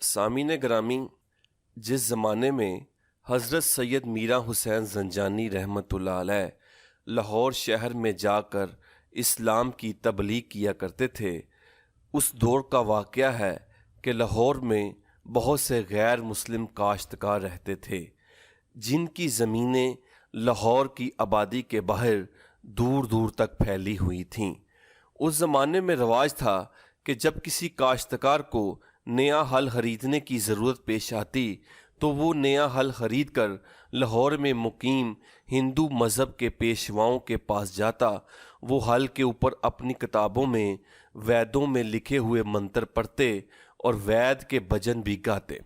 سامعین گرامی، جس زمانے میں حضرت سید میرا حسین زنجانی رحمۃ اللہ علیہ لاہور شہر میں جا کر اسلام کی تبلیغ کیا کرتے تھے، اس دور کا واقعہ ہے کہ لاہور میں بہت سے غیر مسلم کاشتکار رہتے تھے جن کی زمینیں لاہور کی آبادی کے باہر دور دور تک پھیلی ہوئی تھیں۔ اس زمانے میں رواج تھا کہ جب کسی کاشتکار کو نیا ہل خریدنے کی ضرورت پیش آتی تو وہ نیا ہل خرید کر لاہور میں مقیم ہندو مذہب کے پیشواؤں کے پاس جاتا۔ وہ ہل کے اوپر اپنی کتابوں میں ویدوں میں لکھے ہوئے منتر پڑھتے اور وید کے بھجن بھی گاتے۔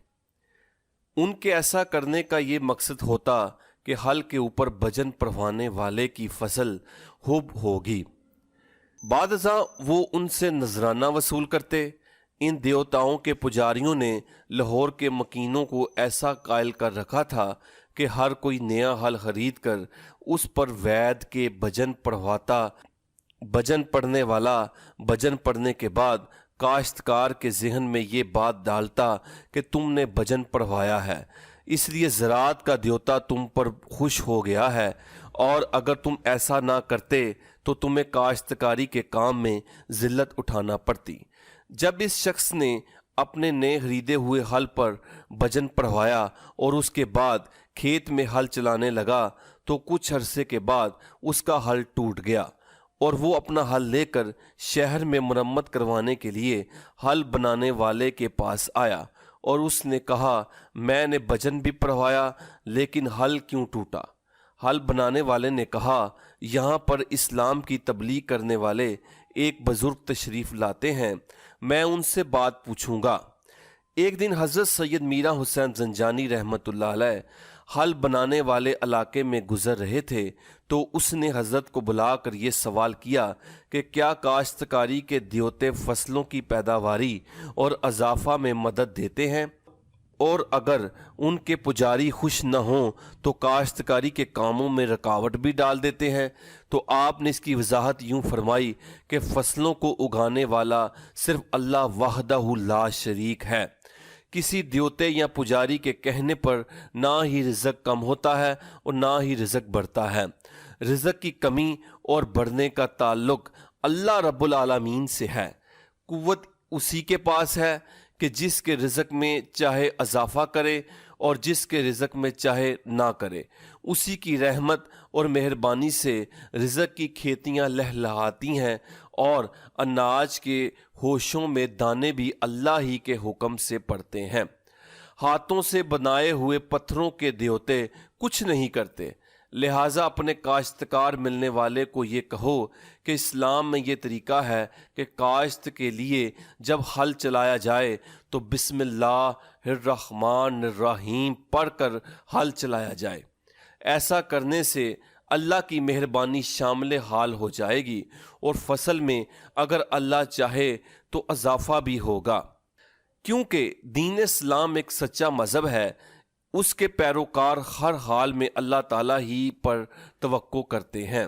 ان کے ایسا کرنے کا یہ مقصد ہوتا کہ ہل کے اوپر بھجن پڑھوانے والے کی فصل خوب ہوگی۔ بعد ازاں وہ ان سے نذرانہ وصول کرتے۔ ان دیوتاؤں کے پجاریوں نے لاہور کے مکینوں کو ایسا قائل کر رکھا تھا کہ ہر کوئی نیا ہل خرید کر اس پر وید کے بھجن پڑھواتا۔ بھجن پڑھنے والا بھجن پڑھنے کے بعد کاشتکار کے ذہن میں یہ بات ڈالتا کہ تم نے بھجن پڑھوایا ہے، اس لیے زراعت کا دیوتا تم پر خوش ہو گیا ہے، اور اگر تم ایسا نہ کرتے تو تمہیں کاشتکاری کے کام میں ذلت اٹھانا پڑتی۔ جب اس شخص نے اپنے نئے خریدے ہوئے ہل پر بھجن پڑھوایا اور اس کے بعد کھیت میں ہل چلانے لگا تو کچھ عرصے کے بعد اس کا ہل ٹوٹ گیا اور وہ اپنا ہل لے کر شہر میں مرمت کروانے کے لیے ہل بنانے والے کے پاس آیا اور اس نے کہا، میں نے بھجن بھی پڑھوایا لیکن ہل کیوں ٹوٹا؟ ہل بنانے والے نے کہا، یہاں پر اسلام کی تبلیغ کرنے والے ایک بزرگ تشریف لاتے ہیں، میں ان سے بات پوچھوں گا۔ ایک دن حضرت سید میرا حسین زنجانی رحمۃ اللہ علیہ ہل بنانے والے علاقے میں گزر رہے تھے تو اس نے حضرت کو بلا کر یہ سوال کیا کہ کیا کاشتکاری کے دیوتے فصلوں کی پیداواری اور اضافہ میں مدد دیتے ہیں، اور اگر ان کے پجاری خوش نہ ہوں تو کاشتکاری کے کاموں میں رکاوٹ بھی ڈال دیتے ہیں؟ تو آپ نے اس کی وضاحت یوں فرمائی کہ فصلوں کو اگانے والا صرف اللہ وحدہ لا شریک ہے۔ کسی دیوتے یا پجاری کے کہنے پر نہ ہی رزق کم ہوتا ہے اور نہ ہی رزق بڑھتا ہے۔ رزق کی کمی اور بڑھنے کا تعلق اللہ رب العالمین سے ہے۔ قوت اسی کے پاس ہے کہ جس کے رزق میں چاہے اضافہ کرے اور جس کے رزق میں چاہے نہ کرے۔ اسی کی رحمت اور مہربانی سے رزق کی کھیتیاں لہلہاتی ہیں اور اناج کے ہوشوں میں دانے بھی اللہ ہی کے حکم سے پڑتے ہیں۔ ہاتھوں سے بنائے ہوئے پتھروں کے دیوتے کچھ نہیں کرتے، لہٰذا اپنے کاشتکار ملنے والے کو یہ کہو کہ اسلام میں یہ طریقہ ہے کہ کاشت کے لیے جب ہل چلایا جائے تو بسم اللہ الرحمن الرحیم پڑھ کر ہل چلایا جائے۔ ایسا کرنے سے اللہ کی مہربانی شامل حال ہو جائے گی اور فصل میں اگر اللہ چاہے تو اضافہ بھی ہوگا، کیونکہ دین اسلام ایک سچا مذہب ہے۔ اس کے پیروکار ہر حال میں اللہ تعالیٰ ہی پر توقع کرتے ہیں۔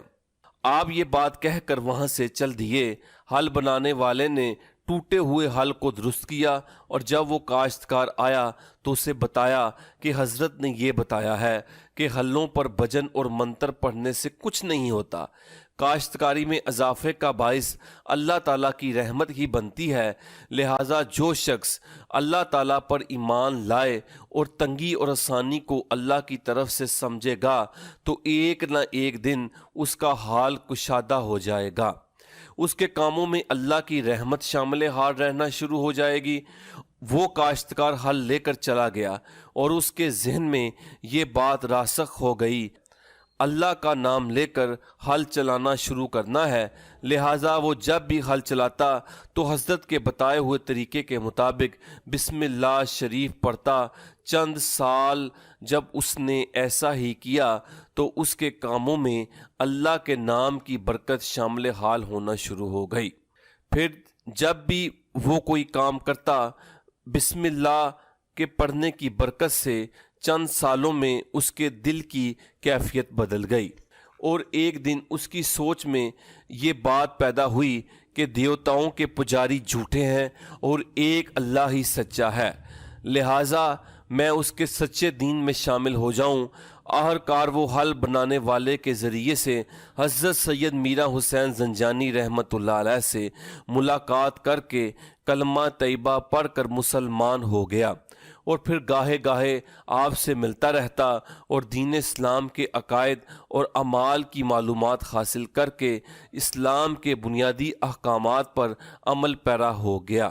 آپ یہ بات کہہ کر وہاں سے چل دیے۔ ہل بنانے والے نے ٹوٹے ہوئے ہل کو درست کیا اور جب وہ کاشتکار آیا تو اسے بتایا کہ حضرت نے یہ بتایا ہے کہ ہلوں پر بھجن اور منتر پڑھنے سے کچھ نہیں ہوتا۔ کاشتکاری میں اضافے کا باعث اللہ تعالیٰ کی رحمت ہی بنتی ہے، لہٰذا جو شخص اللہ تعالیٰ پر ایمان لائے اور تنگی اور آسانی کو اللہ کی طرف سے سمجھے گا تو ایک نہ ایک دن اس کا حال کشادہ ہو جائے گا، اس کے کاموں میں اللہ کی رحمت شامل حال رہنا شروع ہو جائے گی۔ وہ کاشتکار ہل لے کر چلا گیا اور اس کے ذہن میں یہ بات راسخ ہو گئی، اللہ کا نام لے کر ہل چلانا شروع کرنا ہے، لہٰذا وہ جب بھی ہل چلاتا تو حضرت کے بتائے ہوئے طریقے کے مطابق بسم اللہ شریف پڑھتا۔ چند سال جب اس نے ایسا ہی کیا تو اس کے کاموں میں اللہ کے نام کی برکت شامل حال ہونا شروع ہو گئی۔ پھر جب بھی وہ کوئی کام کرتا، بسم اللہ کے پڑھنے کی برکت سے چند سالوں میں اس کے دل کی کیفیت بدل گئی اور ایک دن اس کی سوچ میں یہ بات پیدا ہوئی کہ دیوتاؤں کے پجاری جھوٹے ہیں اور ایک اللہ ہی سچا ہے۔ لہٰذا میں اس کے سچے دین میں شامل ہو جاؤں۔ آخرکار وہ حل بنانے والے کے ذریعے سے حضرت سید میرا حسین زنجانی رحمۃ اللہ علیہ سے ملاقات کر کے کلمہ طیبہ پڑھ کر مسلمان ہو گیا، اور پھر گاہے گاہے آپ سے ملتا رہتا اور دین اسلام کے عقائد اور اعمال کی معلومات حاصل کر کے اسلام کے بنیادی احکامات پر عمل پیرا ہو گیا۔